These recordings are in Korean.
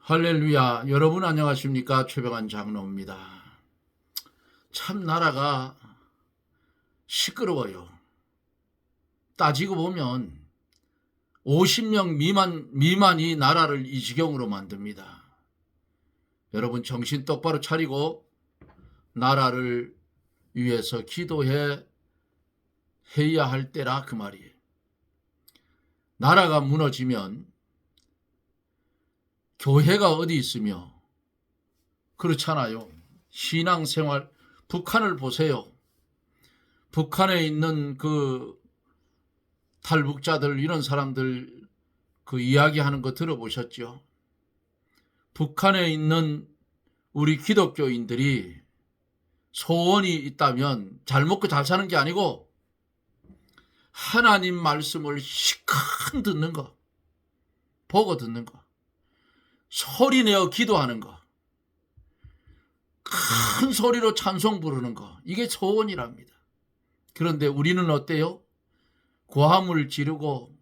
할렐루야. 여러분 안녕하십니까? 최병환 장로입니다. 참 나라가 시끄러워요. 따지고 보면 50명 미만이 나라를 이 지경으로 만듭니다. 여러분 정신 똑바로 차리고 나라를 위해서 기도해야 할 때라 그 말이에요. 나라가 무너지면 교회가 어디 있으며 그렇잖아요. 신앙생활 북한을 보세요. 북한에 있는 그 탈북자들 이런 사람들 그 이야기하는 거 들어보셨죠? 북한에 있는 우리 기독교인들이 소원이 있다면 잘 먹고 잘 사는 게 아니고 하나님 말씀을 시큰 듣는 거, 보고 듣는 거, 소리내어 기도하는 거, 큰 소리로 찬송 부르는 거, 이게 소원이랍니다. 그런데 우리는 어때요? 고함을 지르고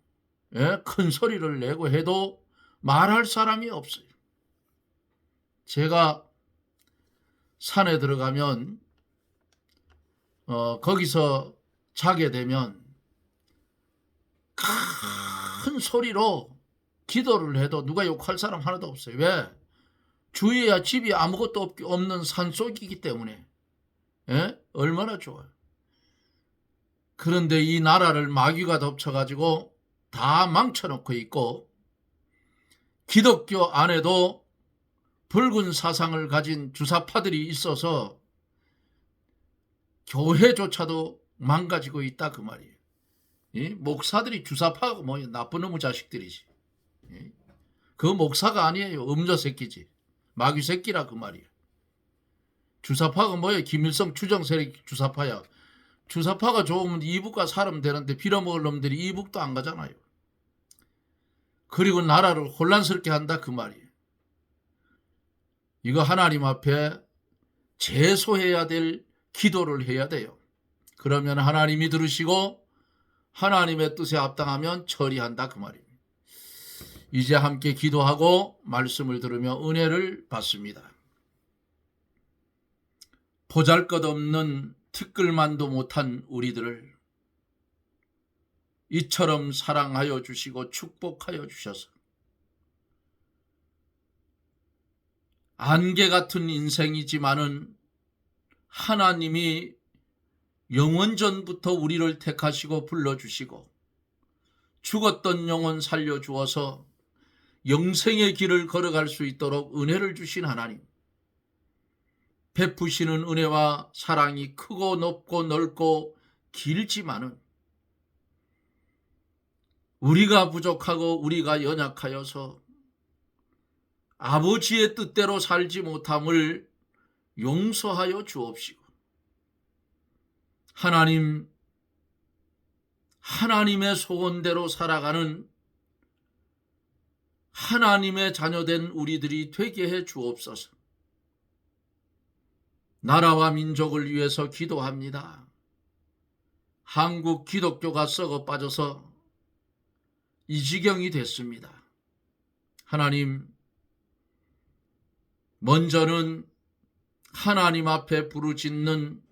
큰 소리를 내고 해도 말할 사람이 없어요. 제가 산에 들어가면 거기서 자게 되면 큰 소리로 기도를 해도 누가 욕할 사람 하나도 없어요. 왜? 주위에 집이 아무것도 없는 산속이기 때문에. 얼마나 좋아요. 그런데 이 나라를 마귀가 덮쳐가지고 다 망쳐놓고 있고 기독교 안에도 붉은 사상을 가진 주사파들이 있어서 교회조차도 망가지고 있다 그 말이에요. 목사들이 주사파가 뭐예요? 나쁜 놈의 자식들이지. 그 목사가 아니에요. 음조 새끼지. 마귀 새끼라 그 말이에요. 주사파가 뭐예요? 김일성 추정 세력 주사파야. 주사파가 좋으면 이북가 살면 되는데 빌어먹을 놈들이 이북도 안 가잖아요. 그리고 나라를 혼란스럽게 한다 그 말이에요. 이거 하나님 앞에 제소해야 될 기도를 해야 돼요. 그러면 하나님이 들으시고 하나님의 뜻에 합당하면 처리한다 그 말이에요. 이제 함께 기도하고 말씀을 들으며 은혜를 받습니다. 보잘것없는 티끌만도 못한 우리들을 이처럼 사랑하여 주시고 축복하여 주셔서 안개 같은 인생이지만은 하나님이 영원전부터 우리를 택하시고 불러주시고 죽었던 영혼 살려주어서 영생의 길을 걸어갈 수 있도록 은혜를 주신 하나님, 베푸시는 은혜와 사랑이 크고 높고 넓고 길지만은 우리가 부족하고 우리가 연약하여서 아버지의 뜻대로 살지 못함을 용서하여 주옵시고 하나님의 소원대로 살아가는 하나님의 자녀된 우리들이 되게 해 주옵소서. 나라와 민족을 위해서 기도합니다. 한국 기독교가 썩어 빠져서 이 지경이 됐습니다. 하나님, 먼저는 하나님 앞에 부르짖는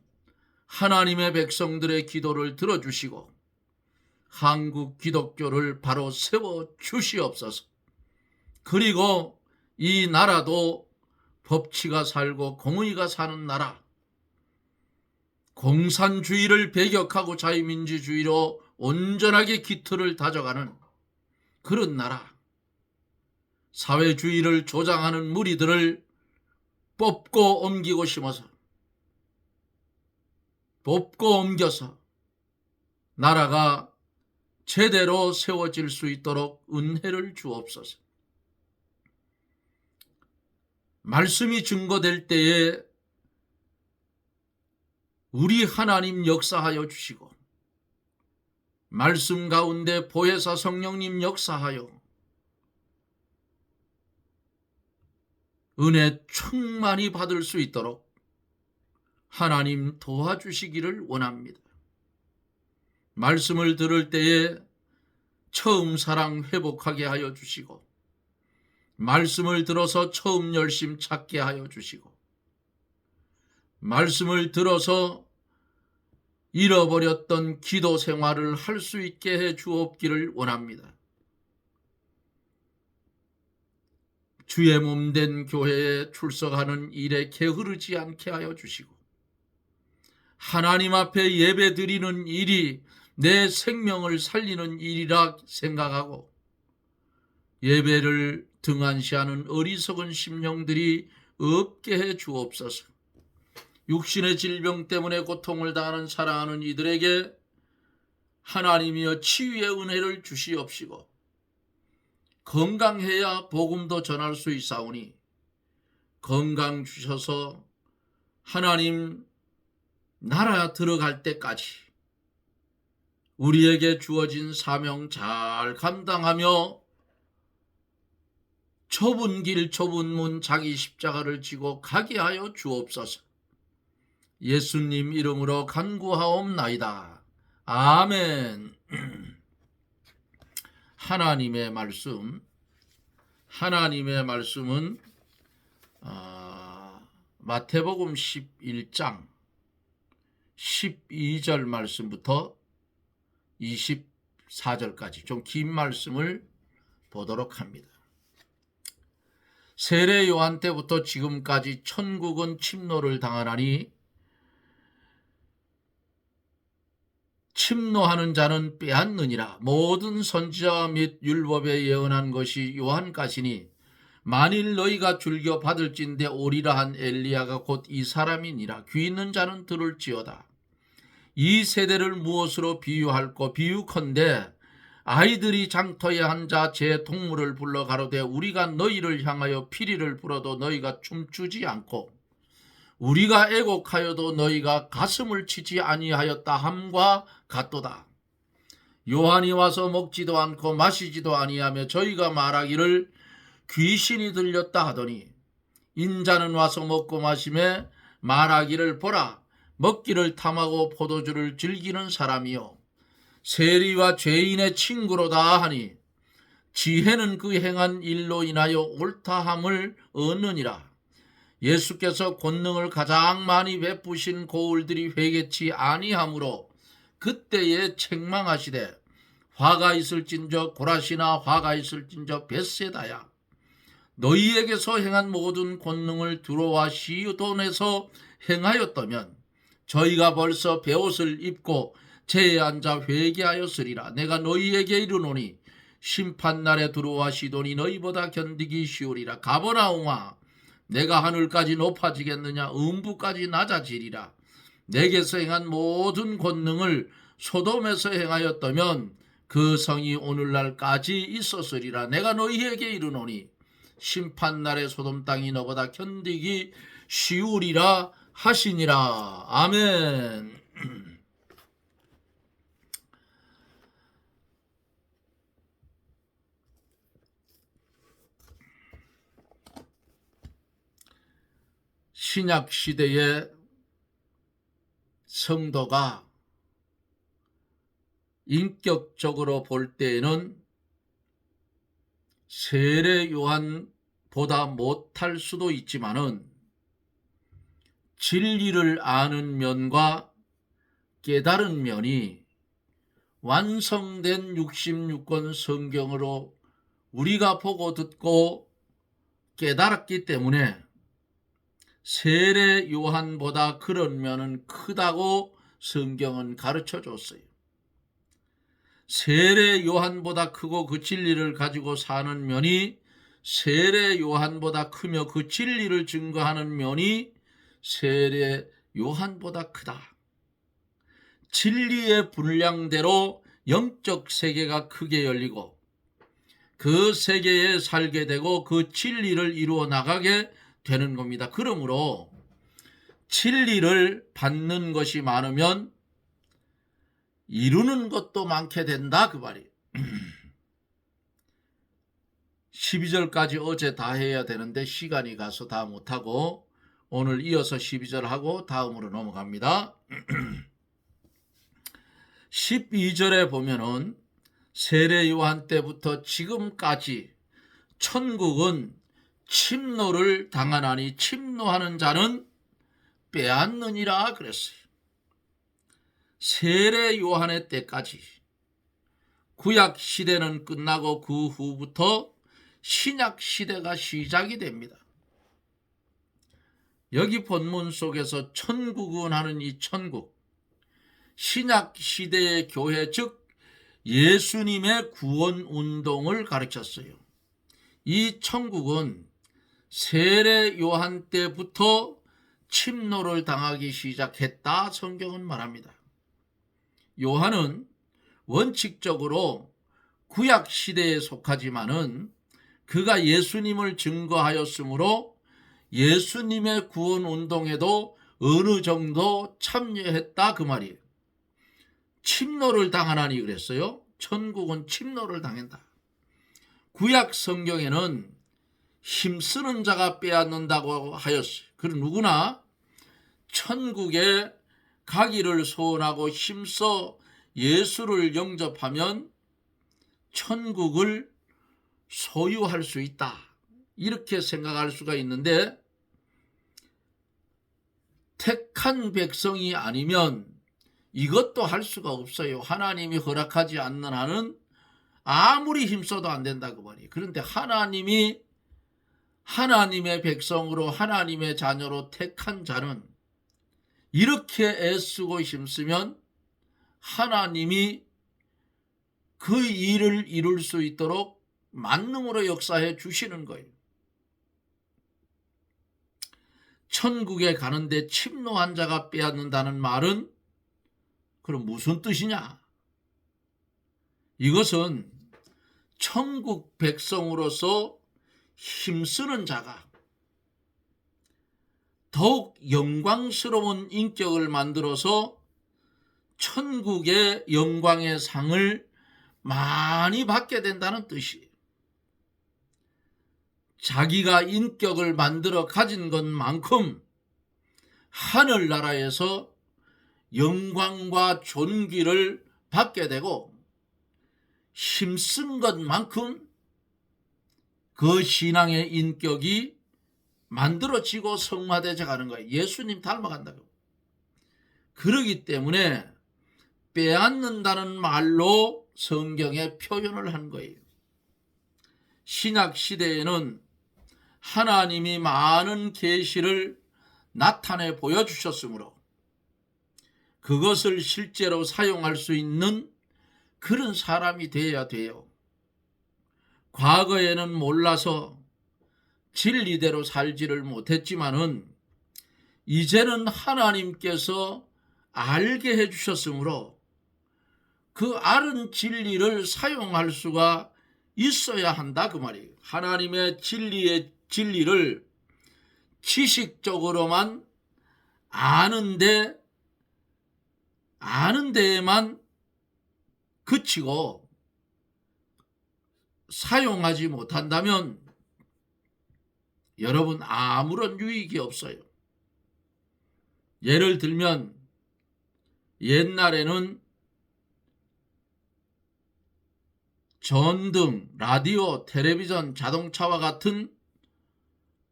하나님의 백성들의 기도를 들어주시고 한국 기독교를 바로 세워 주시옵소서. 그리고 이 나라도 법치가 살고 공의가 사는 나라, 공산주의를 배격하고 자유민주주의로 온전하게 기틀을 다져가는 그런 나라, 사회주의를 조장하는 무리들을 뽑고 옮기고 심어서 뽑고 옮겨서 나라가 제대로 세워질 수 있도록 은혜를 주옵소서. 말씀이 증거될 때에 우리 하나님 역사하여 주시고 말씀 가운데 보혜사 성령님 역사하여 은혜 충만히 받을 수 있도록 하나님 도와주시기를 원합니다. 말씀을 들을 때에 처음 사랑 회복하게 하여 주시고 말씀을 들어서 처음 열심 찾게 하여 주시고, 말씀을 들어서 잃어버렸던 기도 생활을 할 수 있게 해 주옵기를 원합니다. 주의 몸된 교회에 출석하는 일에 게으르지 않게 하여 주시고, 하나님 앞에 예배 드리는 일이 내 생명을 살리는 일이라 생각하고 예배를 등한시하는 어리석은 심령들이 없게 해 주옵소서. 육신의 질병 때문에 고통을 당하는 사랑하는 이들에게 하나님이여 치유의 은혜를 주시옵시고, 건강해야 복음도 전할 수 있사오니 건강 주셔서 하나님 나라 들어갈 때까지 우리에게 주어진 사명 잘 감당하며 좁은 길 좁은 문 자기 십자가를 지고 가게 하여 주옵소서. 예수님 이름으로 간구하옵나이다. 아멘. 하나님의 말씀은 마태복음 11장 12절 말씀부터 24절까지 좀 긴 말씀을 보도록 합니다. 세례 요한 때부터 지금까지 천국은 침노를 당하나니 침노하는 자는 빼앗느니라. 모든 선지자 및 율법에 예언한 것이 요한까지니 만일 너희가 즐겨 받을진대 오리라 한 엘리야가 곧 이 사람이니라. 귀 있는 자는 들을지어다. 이 세대를 무엇으로 비유할꼬? 비유컨대 아이들이 장터에 앉아 제 동물을 불러 가로되 우리가 너희를 향하여 피리를 불어도 너희가 춤추지 않고 우리가 애곡하여도 너희가 가슴을 치지 아니하였다 함과 같도다. 요한이 와서 먹지도 않고 마시지도 아니하며 저희가 말하기를 귀신이 들렸다 하더니 인자는 와서 먹고 마시며 말하기를 보라 먹기를 탐하고 포도주를 즐기는 사람이요 세리와 죄인의 친구로다 하니 지혜는 그 행한 일로 인하여 옳다함을 얻느니라. 예수께서 권능을 가장 많이 베푸신 고을들이 회개치 아니하므로 그때에 책망하시되 화가 있을진저 고라시나 화가 있을진저 벳세다야 너희에게서 행한 모든 권능을 두로와 시돈에서 행하였다면 저희가 벌써 베옷을 입고 제에 앉아 회개하였으리라. 내가 너희에게 이르노니 심판날에 두로와 시돈이 너희보다 견디기 쉬우리라. 가버나움아 내가 하늘까지 높아지겠느냐 음부까지 낮아지리라. 내게서 행한 모든 권능을 소돔에서 행하였다면 그 성이 오늘날까지 있었으리라. 내가 너희에게 이르노니 심판날에 소돔 땅이 너보다 견디기 쉬우리라 하시니라. 아멘. 신약 시대의 성도가 인격적으로 볼 때에는 세례 요한보다 못할 수도 있지만은 진리를 아는 면과 깨달은 면이 완성된 66권 성경으로 우리가 보고 듣고 깨달았기 때문에 세례 요한보다 그런 면은 크다고 성경은 가르쳐 줬어요. 세례 요한보다 크고 그 진리를 가지고 사는 면이 세례 요한보다 크며 그 진리를 증거하는 면이 세례 요한보다 크다. 진리의 분량대로 영적 세계가 크게 열리고 그 세계에 살게 되고 그 진리를 이루어 나가게 되는 겁니다. 그러므로 진리를 받는 것이 많으면 이루는 것도 많게 된다 그 말이에요. 12절까지 어제 다 해야 되는데 시간이 가서 다 못하고 오늘 이어서 12절 하고 다음으로 넘어갑니다. 12절에 보면은 세례 요한 때부터 지금까지 천국은 침노를 당하나니 침노하는 자는 빼앗느니라 그랬어요. 세례 요한의 때까지 구약 시대는 끝나고 그 후부터 신약 시대가 시작이 됩니다. 여기 본문 속에서 천국은 하는 이 천국, 신약 시대의 교회 즉 예수님의 구원 운동을 가르쳤어요. 이 천국은 세례 요한 때부터 침노를 당하기 시작했다 성경은 말합니다. 요한은 원칙적으로 구약 시대에 속하지만은 그가 예수님을 증거하였으므로 예수님의 구원 운동에도 어느 정도 참여했다 그 말이에요. 침노를 당하나니 그랬어요. 천국은 침노를 당한다. 구약 성경에는 힘쓰는 자가 빼앗는다고 하였어요. 그럼 누구나 천국에 가기를 소원하고 힘써 예수를 영접하면 천국을 소유할 수 있다. 이렇게 생각할 수가 있는데 택한 백성이 아니면 이것도 할 수가 없어요. 하나님이 허락하지 않는 한은 아무리 힘써도 안 된다 그 말이에요. 그런데 하나님이 하나님의 백성으로 하나님의 자녀로 택한 자는 이렇게 애쓰고 힘쓰면 하나님이 그 일을 이룰 수 있도록 만능으로 역사해 주시는 거예요. 천국에 가는데 침노한 자가 빼앗는다는 말은 그럼 무슨 뜻이냐? 이것은 천국 백성으로서 힘쓰는 자가 더욱 영광스러운 인격을 만들어서 천국의 영광의 상을 많이 받게 된다는 뜻이에요. 자기가 인격을 만들어 가진 것만큼 하늘나라에서 영광과 존귀를 받게 되고 힘쓴 것만큼 그 신앙의 인격이 만들어지고 성화되어 가는 거예요. 예수님 닮아간다고. 그러기 때문에 빼앗는다는 말로 성경에 표현을 한 거예요. 신약 시대에는 하나님이 많은 계시를 나타내 보여주셨으므로 그것을 실제로 사용할 수 있는 그런 사람이 되어야 돼요. 과거에는 몰라서 진리대로 살지를 못했지만은 이제는 하나님께서 알게 해주셨으므로 그 아는 진리를 사용할 수가 있어야 한다 그 말이에요. 하나님의 진리를 지식적으로만 아는 데에만 그치고 사용하지 못한다면 여러분 아무런 유익이 없어요. 예를 들면 옛날에는 전등, 라디오, 텔레비전, 자동차와 같은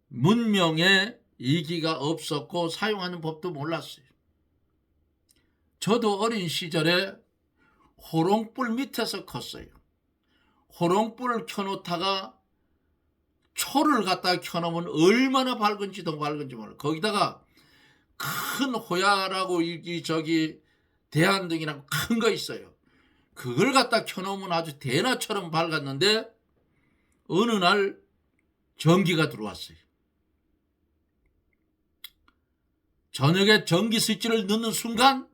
문명의 이기가 없었고 사용하는 법도 몰랐어요. 저도 어린 시절에 호롱불 밑에서 컸어요. 호롱불을 켜놓다가 초를 갖다 켜놓으면 얼마나 밝은지도 몰라요. 거기다가 큰 호야라고 대한등이라고 큰 거 있어요. 그걸 갖다 켜놓으면 아주 대낮처럼 밝았는데 어느 날 전기가 들어왔어요. 저녁에 전기 스위치를 넣는 순간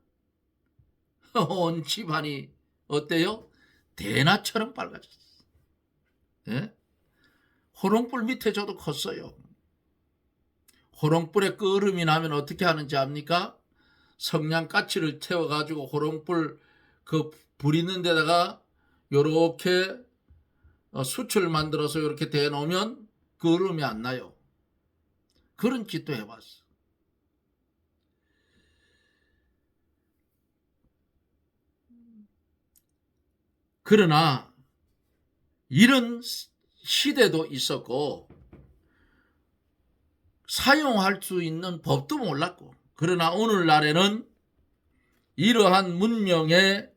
온 집안이 어때요? 대낮처럼 밝아졌어요. 예? 호롱불 밑에 저도 컸어요. 호롱불에 끄름이 나면 어떻게 하는지 압니까? 성냥가치를 태워가지고 호롱불 그 불 있는 데다가 요렇게 숯을 만들어서 이렇게 대놓으면 끄름이 안 나요. 그런 짓도 해봤어. 그러나 이런 시대도 있었고 사용할 수 있는 법도 몰랐고, 그러나 오늘날에는 이러한 문명의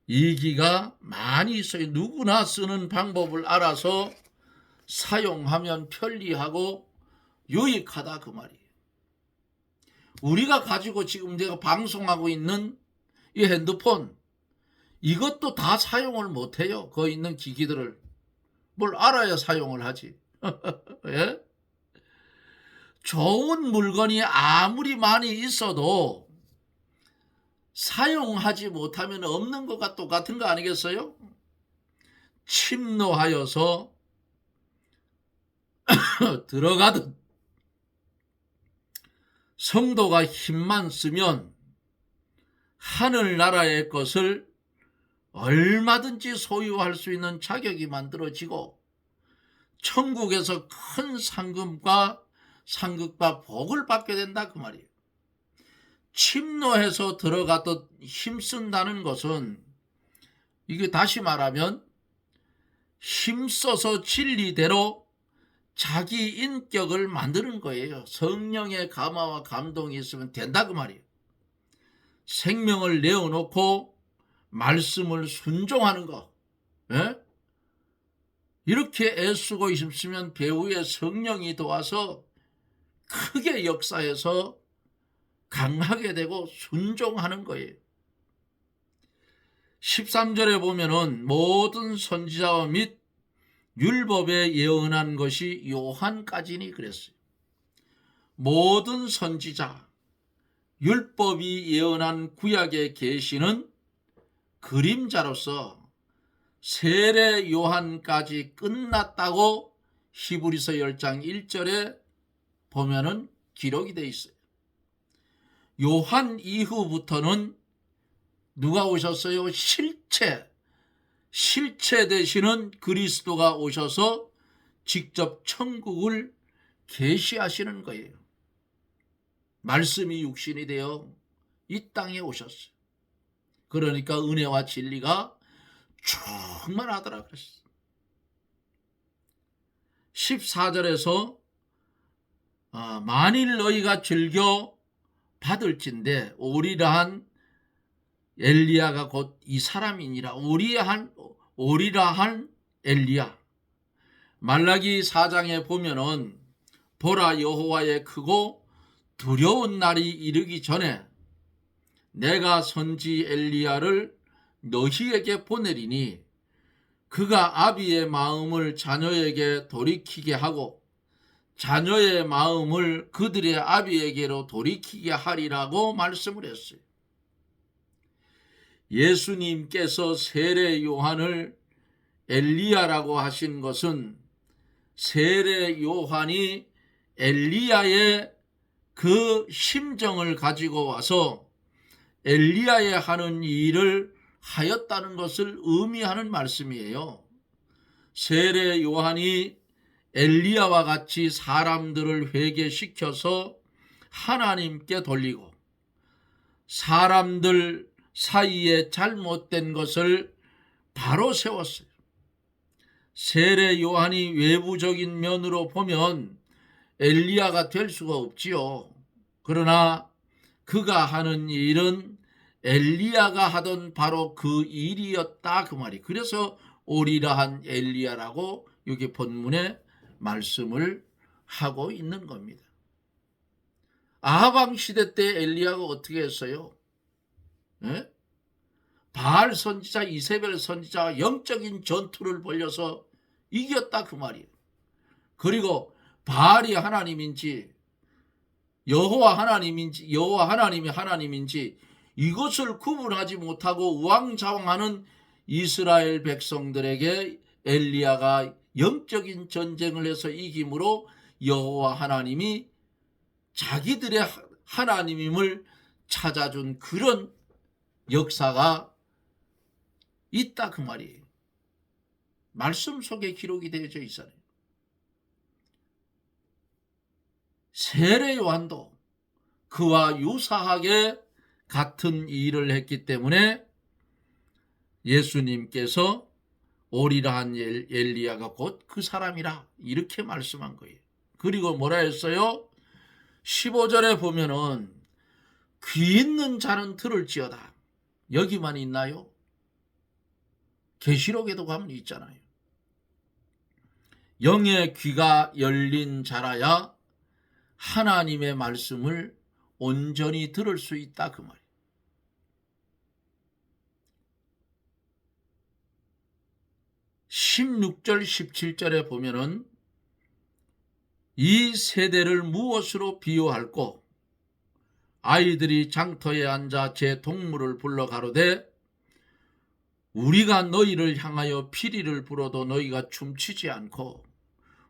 이기가 많이 있어요. 누구나 쓰는 방법을 알아서 사용하면 편리하고 유익하다 그 말이에요. 우리가 가지고 지금 내가 방송하고 있는 이 핸드폰, 이것도 다 사용을 못해요. 거기 있는 기기들을. 뭘 알아야 사용을 하지. 예? 좋은 물건이 아무리 많이 있어도 사용하지 못하면 없는 것과 똑같은 거 아니겠어요? 침노하여서 들어가듯 성도가 힘만 쓰면 하늘나라의 것을 얼마든지 소유할 수 있는 자격이 만들어지고 천국에서 큰 상급과 복을 받게 된다 그 말이에요. 침노해서 들어가듯 힘쓴다는 것은, 이게 다시 말하면 힘써서 진리대로 자기 인격을 만드는 거예요. 성령의 감화와 감동이 있으면 된다 그 말이에요. 생명을 내어놓고 말씀을 순종하는 거. 예? 이렇게 애쓰고 있으면 배후에 성령이 도와서 크게 역사해서 강하게 되고 순종하는 거예요. 13절에 보면은 모든 선지자와 및 율법에 예언한 것이 요한까지니 그랬어요. 모든 선지자, 율법이 예언한 구약의 계시는 그림자로서 세례 요한까지 끝났다고 히브리서 10장 1절에 보면은 기록이 되어 있어요. 요한 이후부터는 누가 오셨어요? 실체 되시는 그리스도가 오셔서 직접 천국을 계시하시는 거예요. 말씀이 육신이 되어 이 땅에 오셨어요. 그러니까 은혜와 진리가 충만하더라 그랬어요. 14절에서 만일 너희가 즐겨 받을진대 오리라한 엘리야가 곧 이 사람이니라. 오리라한 엘리야. 말라기 4장에 보면은 보라 여호와의 크고 두려운 날이 이르기 전에 내가 선지 엘리야를 너희에게 보내리니 그가 아비의 마음을 자녀에게 돌이키게 하고 자녀의 마음을 그들의 아비에게로 돌이키게 하리라고 말씀을 했어요. 예수님께서 세례 요한을 엘리야라고 하신 것은 세례 요한이 엘리야의 그 심정을 가지고 와서 엘리야의 하는 일을 하였다는 것을 의미하는 말씀이에요. 세례 요한이 엘리야와 같이 사람들을 회개시켜서 하나님께 돌리고 사람들 사이에 잘못된 것을 바로 세웠어요. 세례 요한이 외부적인 면으로 보면 엘리야가 될 수가 없지요. 그러나 그가 하는 일은 엘리야가 하던 바로 그 일이었다 그 말이. 그래서 오리라한 엘리야라고 여기 본문에 말씀을 하고 있는 겁니다. 아하방 시대 때 엘리야가 어떻게 했어요? 예? 바알 선지자, 이세벨 선지자와 영적인 전투를 벌여서 이겼다 그 말이에요. 그리고 바알이 하나님인지 여호와 하나님이 하나님인지 이것을 구분하지 못하고 우왕좌왕하는 이스라엘 백성들에게 엘리야가 영적인 전쟁을 해서 이김으로 여호와 하나님이 자기들의 하나님임을 찾아준 그런 역사가 있다 그 말이에요. 말씀 속에 기록이 되어져 있어요. 세례 요한도 그와 유사하게 같은 일을 했기 때문에 예수님께서 오리라 한 엘리야가 곧 그 사람이라 이렇게 말씀한 거예요. 그리고 뭐라 했어요? 15절에 보면은 귀 있는 자는 들을지어다. 여기만 있나요? 계시록에도 가면 있잖아요. 영의 귀가 열린 자라야 하나님의 말씀을 온전히 들을 수 있다 그 말이에요. 16절 17절에 보면은 이 세대를 무엇으로 비유할꼬? 아이들이 장터에 앉아 제 동물을 불러 가로되 우리가 너희를 향하여 피리를 불어도 너희가 춤추지 않고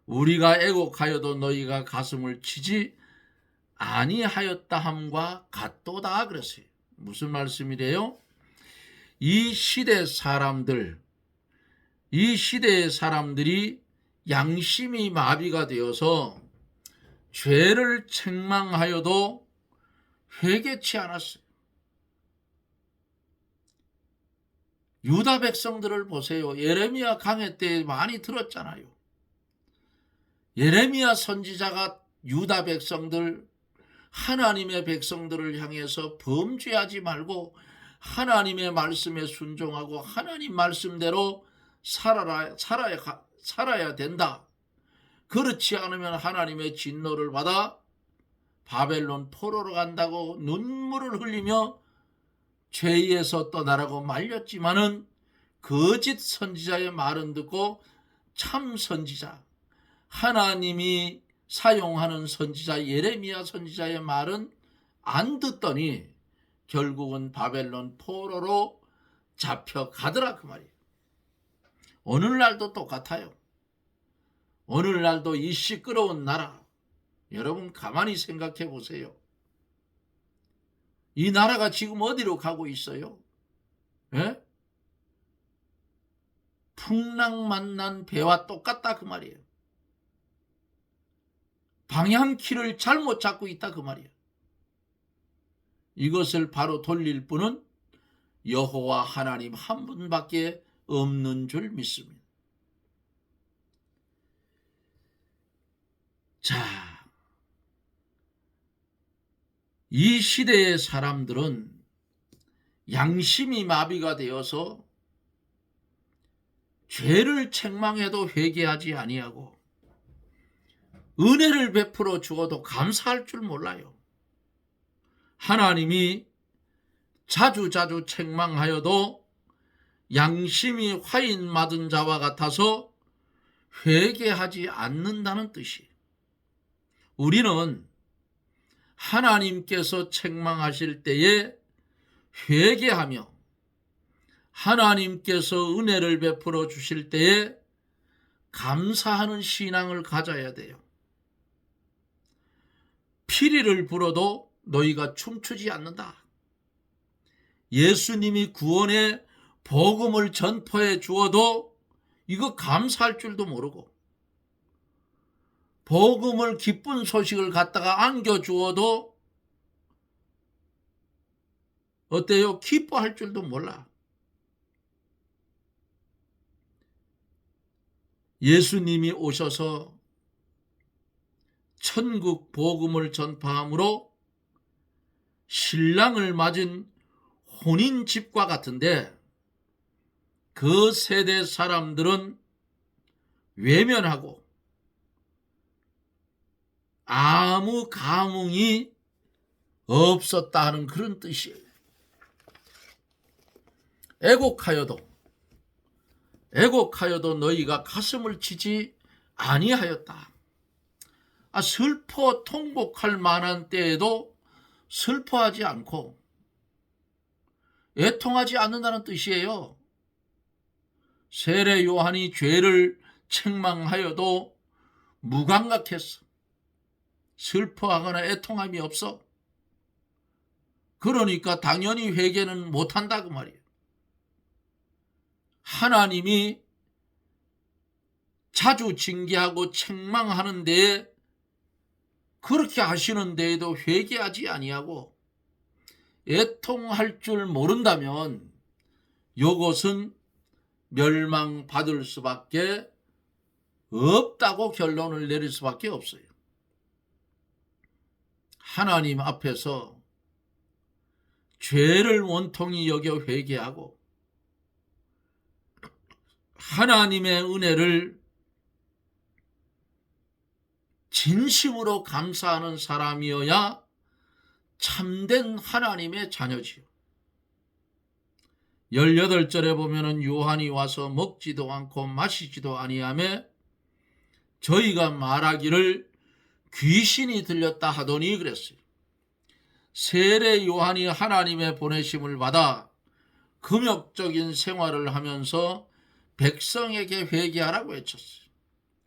우리가 애곡하여도 너희가 가슴을 치지 아니하였다 함과 같도다 그랬어요. 무슨 말씀이래요? 이 시대의 사람들이 양심이 마비가 되어서 죄를 책망하여도 회개치 않았어요. 유다 백성들을 보세요. 예레미야 강해 때 많이 들었잖아요. 예레미야 선지자가 유다 백성들, 하나님의 백성들을 향해서 범죄하지 말고 하나님의 말씀에 순종하고 하나님 말씀대로 살아야 된다. 그렇지 않으면 하나님의 진노를 받아 바벨론 포로로 간다고 눈물을 흘리며 죄에서 떠나라고 말렸지만은 거짓 선지자의 말은 듣고 참 선지자, 하나님이 사용하는 선지자 예레미야 선지자의 말은 안 듣더니 결국은 바벨론 포로로 잡혀가더라 그 말이에요. 오늘날도 똑같아요. 오늘날도 이 시끄러운 나라, 여러분 가만히 생각해 보세요. 이 나라가 지금 어디로 가고 있어요? 예? 풍랑 만난 배와 똑같다 그 말이에요. 방향키를 잘못 잡고 있다 그 말이에요. 이것을 바로 돌릴 분은 여호와 하나님 한 분밖에 없는 줄 믿습니다. 자, 이 시대의 사람들은 양심이 마비가 되어서 죄를 책망해도 회개하지 아니하고 은혜를 베풀어 주어도 감사할 줄 몰라요. 하나님이 자주 책망하여도 양심이 화인 맞은 자와 같아서 회개하지 않는다는 뜻이에요. 우리는 하나님께서 책망하실 때에 회개하며 하나님께서 은혜를 베풀어 주실 때에 감사하는 신앙을 가져야 돼요. 피리를 불어도 너희가 춤추지 않는다. 예수님이 구원의 복음을 전파해 주어도 이거 감사할 줄도 모르고 복음을 기쁜 소식을 갖다가 안겨주어도 어때요? 기뻐할 줄도 몰라. 예수님이 오셔서 천국 복음을 전파함으로 신랑을 맞은 혼인집과 같은데 그 세대 사람들은 외면하고 아무 감흥이 없었다 하는 그런 뜻이에요. 애곡하여도 너희가 가슴을 치지 아니하였다. 슬퍼 통곡할 만한 때에도 슬퍼하지 않고 애통하지 않는다는 뜻이에요. 세례 요한이 죄를 책망하여도 무감각했어. 슬퍼하거나 애통함이 없어. 그러니까 당연히 회개는 못한다 그 말이에요. 하나님이 자주 징계하고 책망하는 데에 그렇게 하시는 데에도 회개하지 아니하고 애통할 줄 모른다면 이것은 멸망받을 수밖에 없다고 결론을 내릴 수밖에 없어요. 하나님 앞에서 죄를 원통히 여겨 회개하고 하나님의 은혜를 진심으로 감사하는 사람이어야 참된 하나님의 자녀지요. 18절에 보면은 요한이 와서 먹지도 않고 마시지도 아니하며 저희가 말하기를 귀신이 들렸다 하더니 그랬어요. 세례 요한이 하나님의 보내심을 받아 금욕적인 생활을 하면서 백성에게 회개하라고 외쳤어요.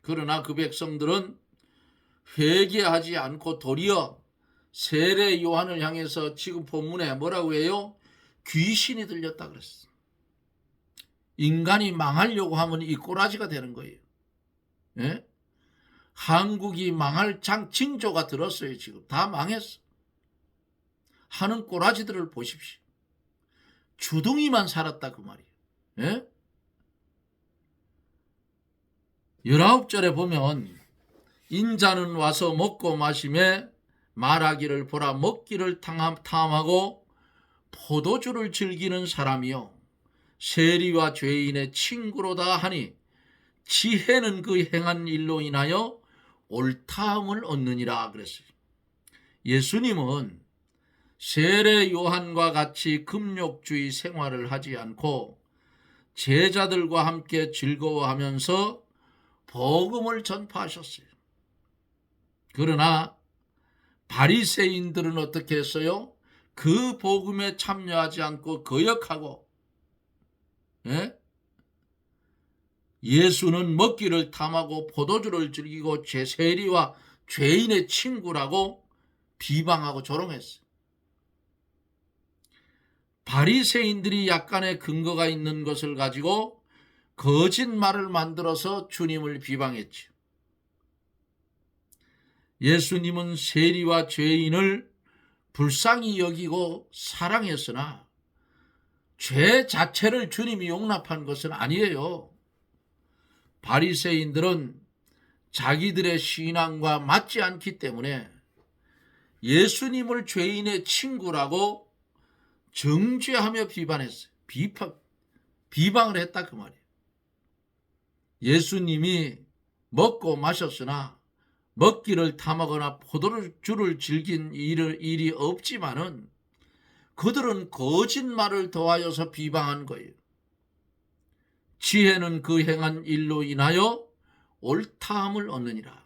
그러나 그 백성들은 회개하지 않고 도리어 세례 요한을 향해서 지금 본문에 뭐라고 해요? 귀신이 들렸다 그랬어. 인간이 망하려고 하면 이 꼬라지가 되는 거예요. 예? 한국이 망할 징조가 들었어요. 지금 다 망했어. 하는 꼬라지들을 보십시오. 주둥이만 살았다 그 말이에요. 예? 19절에 보면 인자는 와서 먹고 마시며 말하기를 보라 먹기를 탐하고 포도주를 즐기는 사람이요 세리와 죄인의 친구로다 하니 지혜는 그 행한 일로 인하여 옳다함을 얻느니라 그랬어요. 예수님은 세례 요한과 같이 금욕주의 생활을 하지 않고 제자들과 함께 즐거워하면서 복음을 전파하셨어요. 그러나 바리새인들은 어떻게 했어요? 그 복음에 참여하지 않고 거역하고 예수는 먹기를 탐하고 포도주를 즐기고 세리와 죄인의 친구라고 비방하고 조롱했어요. 바리새인들이 약간의 근거가 있는 것을 가지고 거짓말을 만들어서 주님을 비방했죠. 예수님은 세리와 죄인을 불쌍히 여기고 사랑했으나 죄 자체를 주님이 용납한 것은 아니에요. 바리새인들은 자기들의 신앙과 맞지 않기 때문에 예수님을 죄인의 친구라고 정죄하며 비방했어요. 비방을 했다 그 말이에요. 예수님이 먹고 마셨으나 먹기를 탐하거나 포도주를 즐긴 일이 없지만은 그들은 거짓말을 더하여서 비방한 거예요. 지혜는 그 행한 일로 인하여 옳다함을 얻느니라.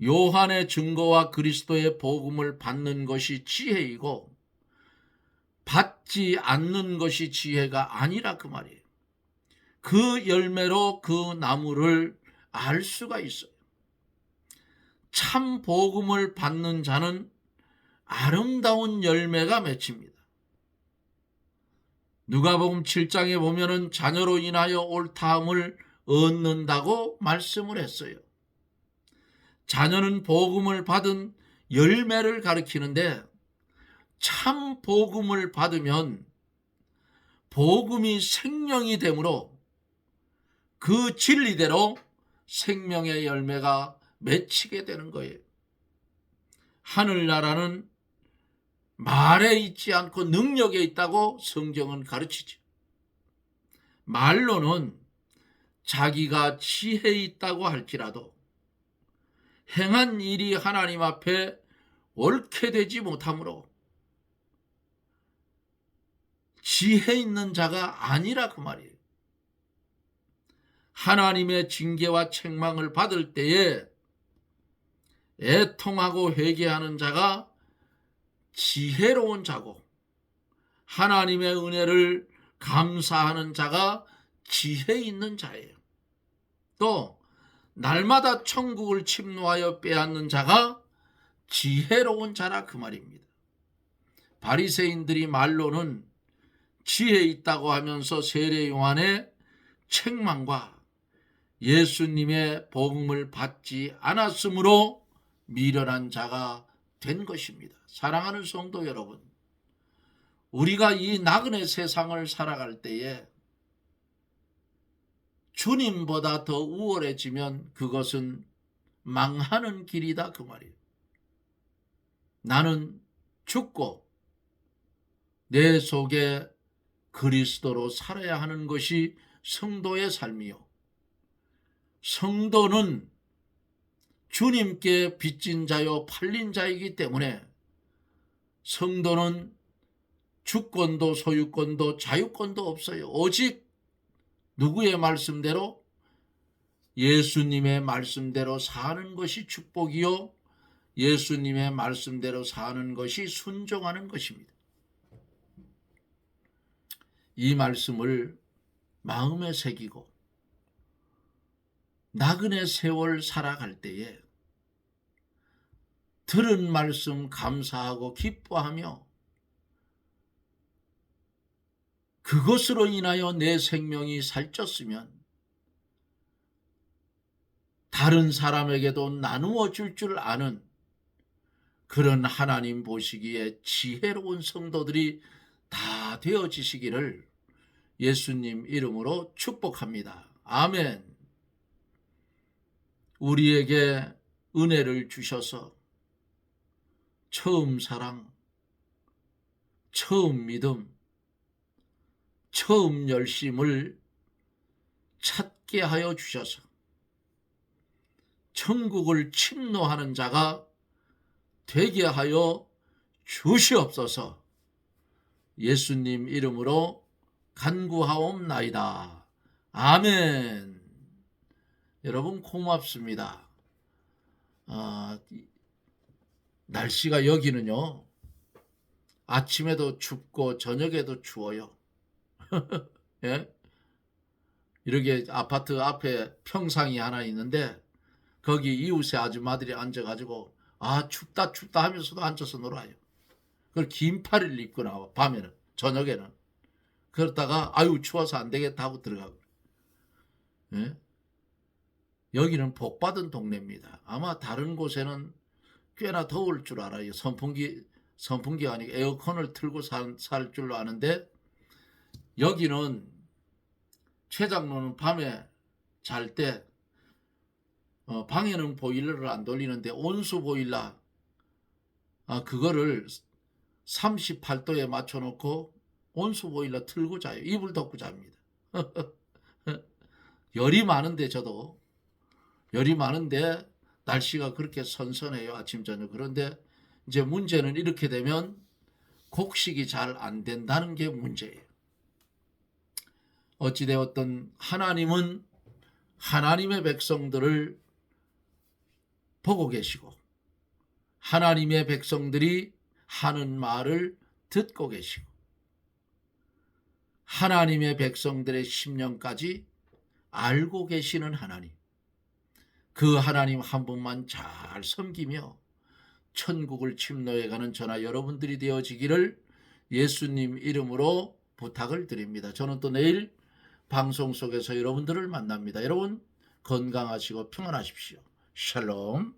요한의 증거와 그리스도의 복음을 받는 것이 지혜이고 받지 않는 것이 지혜가 아니라 그 말이에요. 그 열매로 그 나무를 알 수가 있어요. 참 복음을 받는 자는 아름다운 열매가 맺힙니다. 누가복음 7장에 보면은 자녀로 인하여 옳다함을 얻는다고 말씀을 했어요. 자녀는 복음을 받은 열매를 가리키는데 참 복음을 받으면 복음이 생명이 되므로 그 진리대로 생명의 열매가 맺히게 되는 거예요. 하늘나라는 말에 있지 않고 능력에 있다고 성경은 가르치죠. 말로는 자기가 지혜에 있다고 할지라도 행한 일이 하나님 앞에 옳게 되지 못하므로 지혜 있는 자가 아니라 그 말이에요. 하나님의 징계와 책망을 받을 때에 애통하고 회개하는 자가 지혜로운 자고 하나님의 은혜를 감사하는 자가 지혜 있는 자예요. 또 날마다 천국을 침노하여 빼앗는 자가 지혜로운 자라 그 말입니다. 바리새인들이 말로는 지혜 있다고 하면서 세례 요한의 책망과 예수님의 복음을 받지 않았으므로 미련한 자가 된 것입니다. 사랑하는 성도 여러분, 우리가 이 나그네 세상을 살아갈 때에 주님보다 더 우월해지면 그것은 망하는 길이다 그 말이에요. 나는 죽고 내 속에 그리스도로 살아야 하는 것이 성도의 삶이요. 성도는 주님께 빚진 자요 팔린 자이기 때문에 성도는 주권도 소유권도 자유권도 없어요. 오직 누구의 말씀대로? 예수님의 말씀대로 사는 것이 축복이요, 예수님의 말씀대로 사는 것이 순종하는 것입니다. 이 말씀을 마음에 새기고 나그네 세월 살아갈 때에 들은 말씀 감사하고 기뻐하며 그것으로 인하여 내 생명이 살쪘으면 다른 사람에게도 나누어 줄 아는 그런 하나님 보시기에 지혜로운 성도들이 다 되어지시기를 예수님 이름으로 축복합니다. 아멘. 우리에게 은혜를 주셔서 처음 사랑, 처음 믿음, 처음 열심을 찾게 하여 주셔서 천국을 침노하는 자가 되게 하여 주시옵소서. 예수님 이름으로 간구하옵나이다. 아멘. 여러분 고맙습니다. 날씨가 여기는요, 아침에도 춥고 저녁에도 추워요. 예? 이렇게 아파트 앞에 평상이 하나 있는데 거기 이웃의 아줌마들이 앉아가지고 춥다 하면서도 앉아서 놀아요. 그걸 긴팔을 입고 나와, 밤에는, 저녁에는. 그러다가 아유 추워서 안 되겠다 하고 들어가고. 예? 여기는 복받은 동네입니다. 아마 다른 곳에는 꽤나 더울 줄 알아요. 선풍기가 아니고 에어컨을 틀고 살 줄로 아는데 여기는 최 장로는 밤에 잘 때 방에는 보일러를 안 돌리는데 온수 보일러 그거를 38도에 맞춰놓고 온수 보일러 틀고 자요. 이불 덮고 잡니다. 열이 많은데 저도 열이 많은데 날씨가 그렇게 선선해요. 아침 저녁. 그런데 이제 문제는 이렇게 되면 곡식이 잘 안 된다는 게 문제예요. 어찌되었든 하나님은 하나님의 백성들을 보고 계시고 하나님의 백성들이 하는 말을 듣고 계시고 하나님의 백성들의 심령까지 알고 계시는 하나님, 그 하나님 한 분만 잘 섬기며 천국을 침노해가는 저나 여러분들이 되어지기를 예수님 이름으로 부탁을 드립니다. 저는 또 내일 방송 속에서 여러분들을 만납니다. 여러분 건강하시고 평안하십시오. 샬롬.